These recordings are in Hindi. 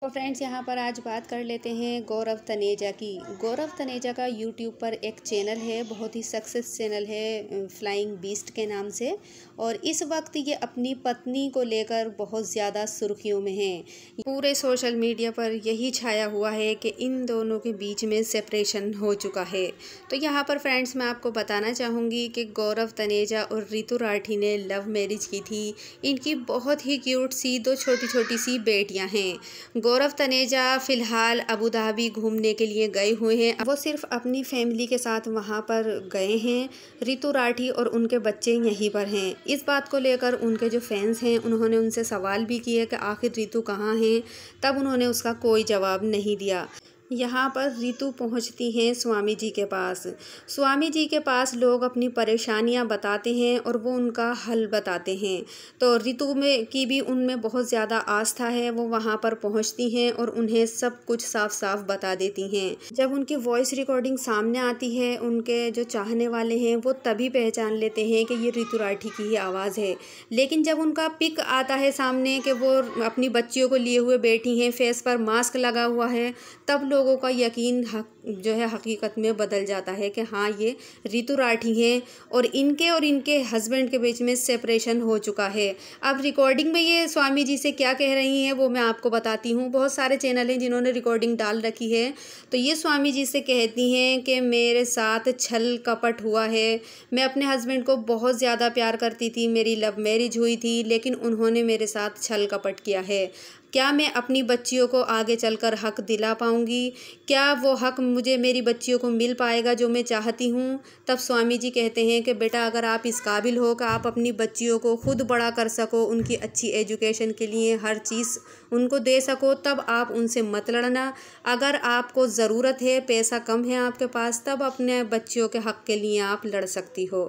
तो फ्रेंड्स यहाँ पर आज बात कर लेते हैं गौरव तनेजा की। गौरव तनेजा का यूट्यूब पर एक चैनल है, बहुत ही सक्सेस चैनल है फ्लाइंग बीस्ट के नाम से। और इस वक्त ये अपनी पत्नी को लेकर बहुत ज़्यादा सुर्खियों में हैं। पूरे सोशल मीडिया पर यही छाया हुआ है कि इन दोनों के बीच में सेपरेशन हो चुका है। तो यहाँ पर फ्रेंड्स मैं आपको बताना चाहूँगी कि गौरव तनेजा और ऋतु राठी ने लव मैरिज की थी। इनकी बहुत ही क्यूट सी दो छोटी छोटी सी बेटियाँ हैं। गौरव तनेजा फ़िलहाल अबू धाबी घूमने के लिए गए हुए हैं। वो सिर्फ अपनी फैमिली के साथ वहाँ पर गए हैं। ऋतु राठी और उनके बच्चे यहीं पर हैं। इस बात को लेकर उनके जो फैंस हैं उन्होंने उनसे सवाल भी किए कि आखिर ऋतु कहाँ हैं, तब उन्होंने उसका कोई जवाब नहीं दिया। यहाँ पर ऋतु पहुँचती हैं स्वामी जी के पास। स्वामी जी के पास लोग अपनी परेशानियाँ बताते हैं और वो उनका हल बताते हैं। तो ऋतु में की भी उनमें बहुत ज़्यादा आस्था है। वो वहाँ पर पहुँचती हैं और उन्हें सब कुछ साफ साफ बता देती हैं। जब उनकी वॉइस रिकॉर्डिंग सामने आती है, उनके जो चाहने वाले हैं वो तभी पहचान लेते हैं कि ये ऋतु राठी की ही आवाज़ है। लेकिन जब उनका पिक आता है सामने कि वो अपनी बच्चियों को लिए हुए बैठी हैं, फेस पर मास्क लगा हुआ है, तब लोगों का यकीन जो है हकीकत में बदल जाता है कि हाँ ये ऋतु राठी हैं और इनके हस्बैंड के बीच में सेपरेशन हो चुका है। अब रिकॉर्डिंग में ये स्वामी जी से क्या कह रही हैं वो मैं आपको बताती हूँ। बहुत सारे चैनल हैं जिन्होंने रिकॉर्डिंग डाल रखी है। तो ये स्वामी जी से कहती हैं कि मेरे साथ छल कपट हुआ है। मैं अपने हस्बैंड को बहुत ज़्यादा प्यार करती थी, मेरी लव मैरिज हुई थी, लेकिन उन्होंने मेरे साथ छल कपट किया है। क्या मैं अपनी बच्चियों को आगे चलकर हक दिला पाऊँगी? क्या वो हक मुझे मेरी बच्चियों को मिल पाएगा जो मैं चाहती हूँ? तब स्वामी जी कहते हैं कि बेटा अगर आप इस काबिल हो कि आप अपनी बच्चियों को खुद बड़ा कर सको, उनकी अच्छी एजुकेशन के लिए हर चीज़ उनको दे सको, तब आप उनसे मत लड़ना। अगर आपको ज़रूरत है, पैसा कम है आपके पास, तब अपने बच्चियों के हक़ के लिए आप लड़ सकती हो।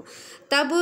तब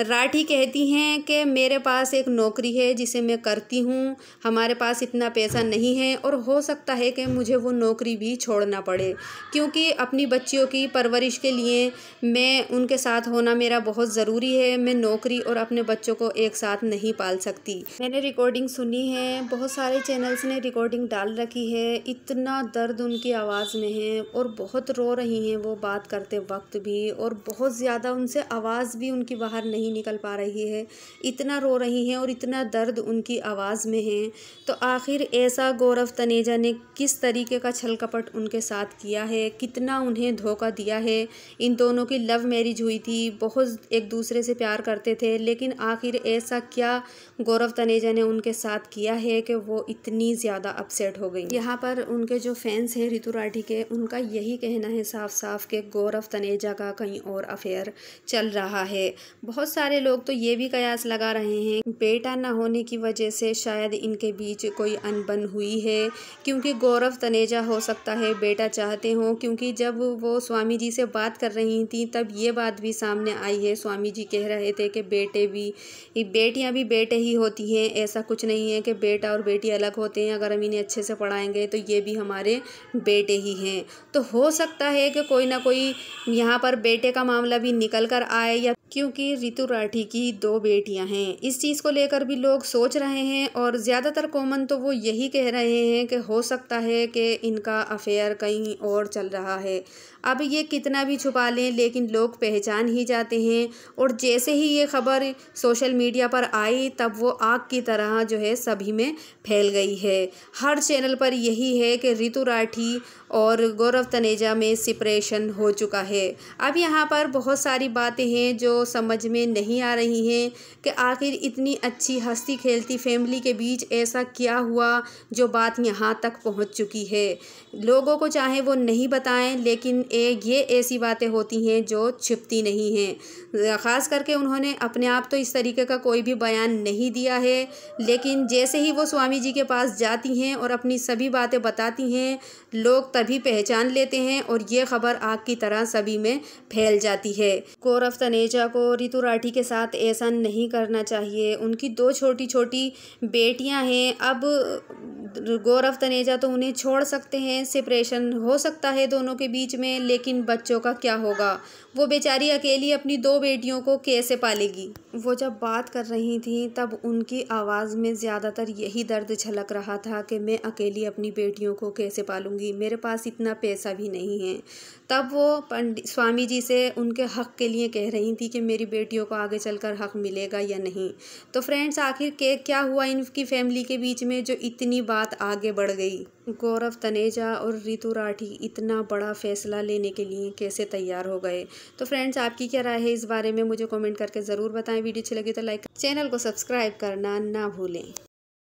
राठी कहती हैं कि मेरे पास एक नौकरी है जिसे मैं करती हूँ, हमारे पास इतना पैसा नहीं है और हो सकता है कि मुझे वो नौकरी भी छोड़ना पड़े, क्योंकि अपनी बच्चियों की परवरिश के लिए मैं उनके साथ होना मेरा बहुत ज़रूरी है। मैं नौकरी और अपने बच्चों को एक साथ नहीं पाल सकती। मैंने रिकॉर्डिंग सुनी है, बहुत सारे चैनल्स ने रिकॉर्डिंग डाल रखी है। इतना दर्द उनकी आवाज़ में है और बहुत रो रही हैं वो बात करते वक्त भी, और बहुत ज़्यादा उनसे आवाज़ भी उनकी बाहर नहीं निकल पा रही है। इतना रो रही हैं और इतना दर्द उनकी आवाज़ में है। तो आखिर ऐसा गौरव तनेजा ने किस तरीके का छल कपट उनके साथ किया है, कितना उन्हें धोखा दिया है। इन दोनों की लव मैरिज हुई थी, बहुत एक दूसरे से प्यार करते थे, लेकिन आखिर ऐसा क्या गौरव तनेजा ने उनके साथ किया है कि वो इतनी ज़्यादा अपसेट हो गई। यहाँ पर उनके जो फैंस हैं ऋतु राठी के, उनका यही कहना है साफ साफ कि गौरव तनेजा का कहीं और अफेयर चल रहा है। बहुत सारे लोग तो ये भी कयास लगा रहे हैं बेटा ना होने की वजह से शायद इनके बीच कोई अनबन हुई है, क्योंकि गौरव तनेजा हो सकता है बेटा चाहते हों, क्योंकि जब वो स्वामी जी से बात कर रही थी तब ये बात भी सामने आई है। स्वामी जी कह रहे थे कि बेटियां भी बेटे ही होती हैं, ऐसा कुछ नहीं है कि बेटा और बेटी अलग होते हैं। अगर हम इन्हें अच्छे से पढ़ाएंगे तो ये भी हमारे बेटे ही हैं। तो हो सकता है कि कोई ना कोई यहाँ पर बेटे का मामला भी निकल कर आए, या क्योंकि ऋतु राठी की 2 बेटियां हैं। इस चीज़ को लेकर भी लोग सोच रहे हैं और ज़्यादातर कॉमन तो वो यही कह रहे हैं कि हो सकता है कि इनका अफेयर कहीं और चल रहा है। अब ये कितना भी छुपा लें, लेकिन लोग पहचान ही जाते हैं। और जैसे ही ये खबर सोशल मीडिया पर आई तब वो आग की तरह जो है सभी में फैल गई है। हर चैनल पर यही है कि ऋतु राठी और गौरव तनेजा में सेपरेशन हो चुका है। अब यहाँ पर बहुत सारी बातें हैं जो समझ में नहीं आ रही हैं कि आखिर इतनी अच्छी हंसती खेलती फैमिली के बीच ऐसा क्या हुआ जो बात यहाँ तक पहुँच चुकी है। लोगों को चाहे वो नहीं बताएं, लेकिन ये ऐसी बातें होती हैं जो छिपती नहीं हैं। ख़ास करके उन्होंने अपने आप तो इस तरीके का कोई भी बयान नहीं दिया है, लेकिन जैसे ही वो स्वामी जी के पास जाती हैं और अपनी सभी बातें बताती हैं, लोग तभी पहचान लेते हैं और ये खबर आग की तरह सभी में फैल जाती है। गौरव तनेजा को रितु राठी के साथ ऐसा नहीं करना चाहिए। उनकी 2 छोटी छोटी बेटियां हैं। अब गौरव तनेजा तो उन्हें छोड़ सकते हैं, सेपरेशन हो सकता है दोनों के बीच में, लेकिन बच्चों का क्या होगा? वो बेचारी अकेली अपनी 2 बेटियों को कैसे पालेगी? वो जब बात कर रही थी तब उनकी आवाज़ में ज़्यादातर यही दर्द झलक रहा था कि मैं अकेली अपनी बेटियों को कैसे पालूंगी, मेरे पास इतना पैसा भी नहीं है। तब वो पंडित स्वामी जी से उनके हक़ के लिए कह रही थी कि मेरी बेटियों को आगे चलकर हक़ मिलेगा या नहीं। तो फ्रेंड्स, आखिर के क्या हुआ इनकी फैमिली के बीच में जो इतनी बात आगे बढ़ गई? गौरव तनेजा और रितु राठी इतना बड़ा फैसला लेने के लिए कैसे तैयार हो गए? तो फ्रेंड्स, आपकी क्या राय है इस बारे में? मुझे कमेंट करके ज़रूर बताएं। वीडियो अच्छी लगी तो लाइक, चैनल को सब्सक्राइब करना ना भूलें।